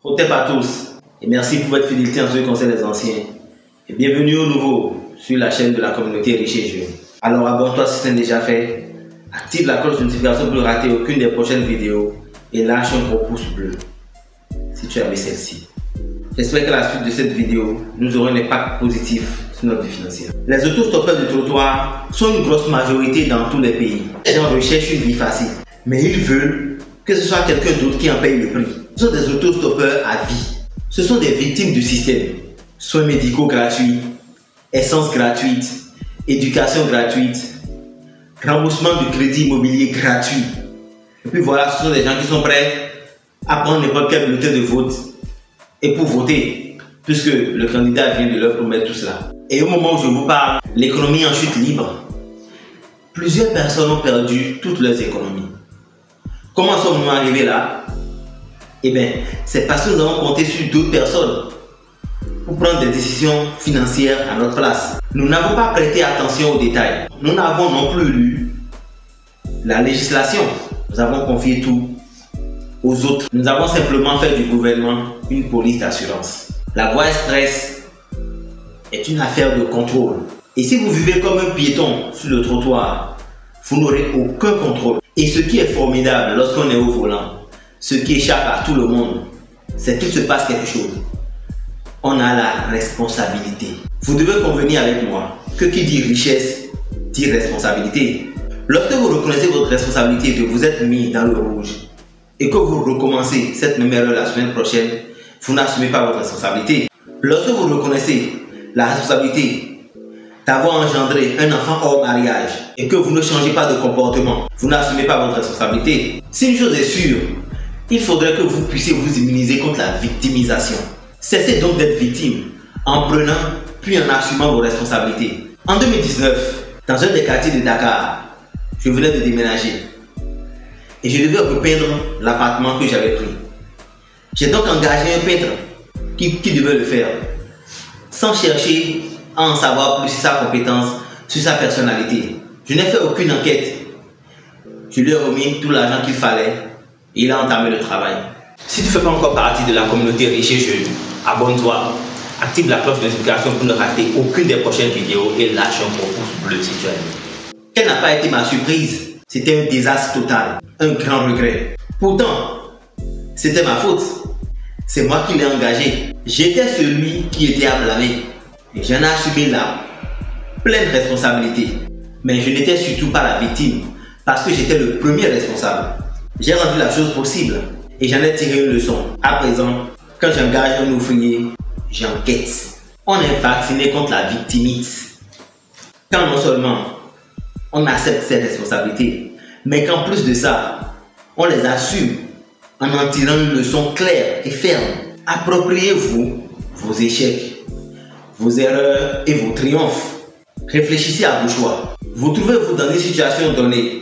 Hotep à tous et merci pour votre fidélité en ce qui concerne les anciens. Et bienvenue au nouveau sur la chaîne de la communauté riche et jeune. Alors abonne-toi si ce n'est déjà fait, active la cloche de notification pour ne rater aucune des prochaines vidéos et lâche un gros pouce bleu si tu as aimé celle-ci. J'espère qu'à la suite de cette vidéo, nous aurons un impact positif sur notre vie financière. Les autostoppeurs de trottoir sont une grosse majorité dans tous les pays. Les gens recherchent une vie facile, mais ils veulent que ce soit quelqu'un d'autre qui en paye le prix. Ce sont des autostoppeurs à vie. Ce sont des victimes du système. Soins médicaux gratuits, essence gratuite, éducation gratuite, remboursement du crédit immobilier gratuit. Et puis voilà, ce sont des gens qui sont prêts à prendre n'importe quel bulletin de vote et pour voter, puisque le candidat vient de leur promettre tout cela. Et au moment où je vous parle, l'économie est en chute libre. Plusieurs personnes ont perdu toutes leurs économies. Comment sommes-nous arrivés là? Eh bien, c'est parce que nous avons compté sur d'autres personnes pour prendre des décisions financières à notre place. Nous n'avons pas prêté attention aux détails. Nous n'avons non plus lu la législation. Nous avons confié tout aux autres. Nous avons simplement fait du gouvernement une police d'assurance. La voie express est une affaire de contrôle. Et si vous vivez comme un piéton sur le trottoir, vous n'aurez aucun contrôle. Et ce qui est formidable lorsqu'on est au volant, ce qui échappe à tout le monde, c'est qu'il se passe quelque chose. On a la responsabilité. Vous devez convenir avec moi que qui dit richesse dit responsabilité. Lorsque vous reconnaissez votre responsabilité de vous être mis dans le rouge et que vous recommencez cette même erreur la semaine prochaine, vous n'assumez pas votre responsabilité. Lorsque vous reconnaissez la responsabilité d'avoir engendré un enfant hors mariage et que vous ne changez pas de comportement, vous n'assumez pas votre responsabilité. Si une chose est sûre, il faudrait que vous puissiez vous immuniser contre la victimisation. Cessez donc d'être victime en prenant puis en assumant vos responsabilités. En 2019, dans un des quartiers de Dakar, je venais de déménager et je devais repeindre l'appartement que j'avais pris. J'ai donc engagé un peintre qui devait le faire sans chercher à en savoir plus sur sa compétence, sur sa personnalité. Je n'ai fait aucune enquête. Je lui ai remis tout l'argent qu'il fallait et il a entamé le travail. Si tu ne fais pas encore partie de la communauté riche et jeune, abonne-toi, active la cloche de notification pour ne rater aucune des prochaines vidéos et lâche un gros pouce bleu si tu as aimé. Quelle n'a pas été ma surprise? C'était un désastre total, un grand regret. Pourtant, c'était ma faute. C'est moi qui l'ai engagé. J'étais celui qui était à blâmer. Et j'en ai assumé la pleine responsabilité. Mais je n'étais surtout pas la victime parce que j'étais le premier responsable. J'ai rendu la chose possible et j'en ai tiré une leçon. À présent, quand j'engage un ouvrier, j'enquête. On est vacciné contre la victimite. Quand non seulement on accepte ses responsabilités, mais qu'en plus de ça, on les assume en tirant une leçon claire et ferme. Appropriez-vous vos échecs, vos erreurs et vos triomphes. Réfléchissez à vos choix. Vous trouvez-vous dans une situation donnée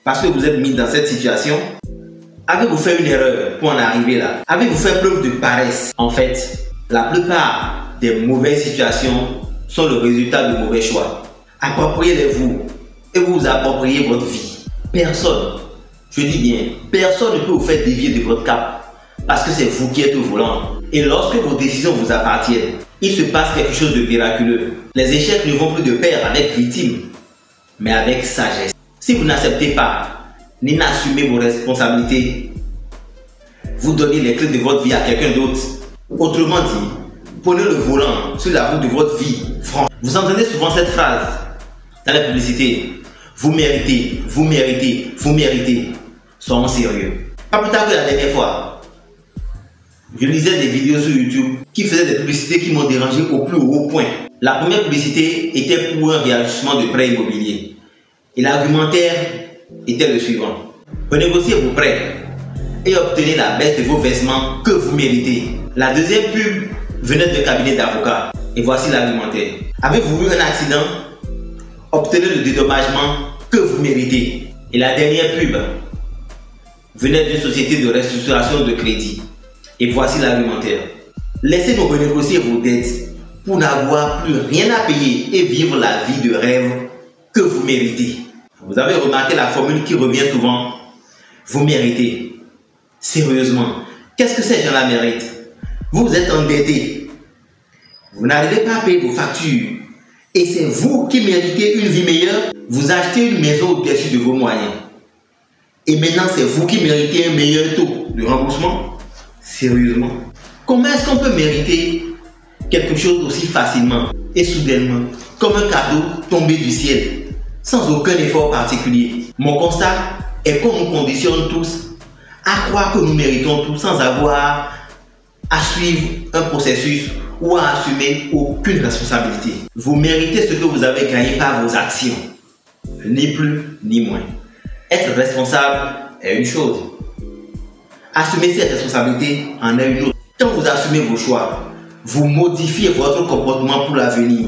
parce que vous êtes mis dans cette situation? Avez-vous fait une erreur pour en arriver là? Avez-vous fait preuve de paresse? En fait, la plupart des mauvaises situations sont le résultat de mauvais choix. Appropriez-les-vous et vous appropriez votre vie. Personne, je dis bien, personne ne peut vous faire dévier de votre cap parce que c'est vous qui êtes au volant. Et lorsque vos décisions vous appartiennent, il se passe quelque chose de miraculeux. Les échecs ne vont plus de pair avec victime, mais avec sagesse. Si vous n'acceptez pas ni n'assumez vos responsabilités, vous donnez les clés de votre vie à quelqu'un d'autre. Autrement dit, prenez le volant sur la route de votre vie. Vous entendez souvent cette phrase dans la publicité. Vous méritez, vous méritez, vous méritez. Soyons sérieux. Pas plus tard que la dernière fois, je lisais des vidéos sur YouTube qui faisaient des publicités qui m'ont dérangé au plus haut point. La première publicité était pour un réajustement de prêt immobilier. Et l'argumentaire était le suivant. Renégociez vos prêts et obtenez la baisse de vos versements que vous méritez. La deuxième pub venait d'un cabinet d'avocats. Et voici l'argumentaire. Avez-vous eu un accident? Obtenez le dédommagement que vous méritez. Et la dernière pub venait d'une société de restructuration de crédit. Et voici l'argumentaire. Laissez-nous renégocier vos dettes pour n'avoir plus rien à payer et vivre la vie de rêve que vous méritez. Vous avez remarqué la formule qui revient souvent. Vous méritez. Sérieusement, qu'est-ce que ces gens-là méritent? Vous êtes endetté. Vous n'arrivez pas à payer vos factures. Et c'est vous qui méritez une vie meilleure. Vous achetez une maison au-dessus de vos moyens. Et maintenant, c'est vous qui méritez un meilleur taux de remboursement. Sérieusement. Comment est-ce qu'on peut mériter quelque chose aussi facilement et soudainement, comme un cadeau tombé du ciel, sans aucun effort particulier? Mon constat est qu'on nous conditionne tous à croire que nous méritons tout sans avoir à suivre un processus ou à assumer aucune responsabilité. Vous méritez ce que vous avez gagné par vos actions, ni plus ni moins. Être responsable est une chose. Assumer cette responsabilité en est une autre. Quand vous assumez vos choix, vous modifiez votre comportement pour l'avenir.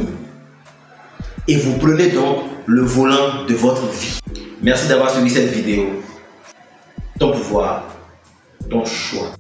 Et vous prenez donc le volant de votre vie. Merci d'avoir suivi cette vidéo. Ton pouvoir, ton choix.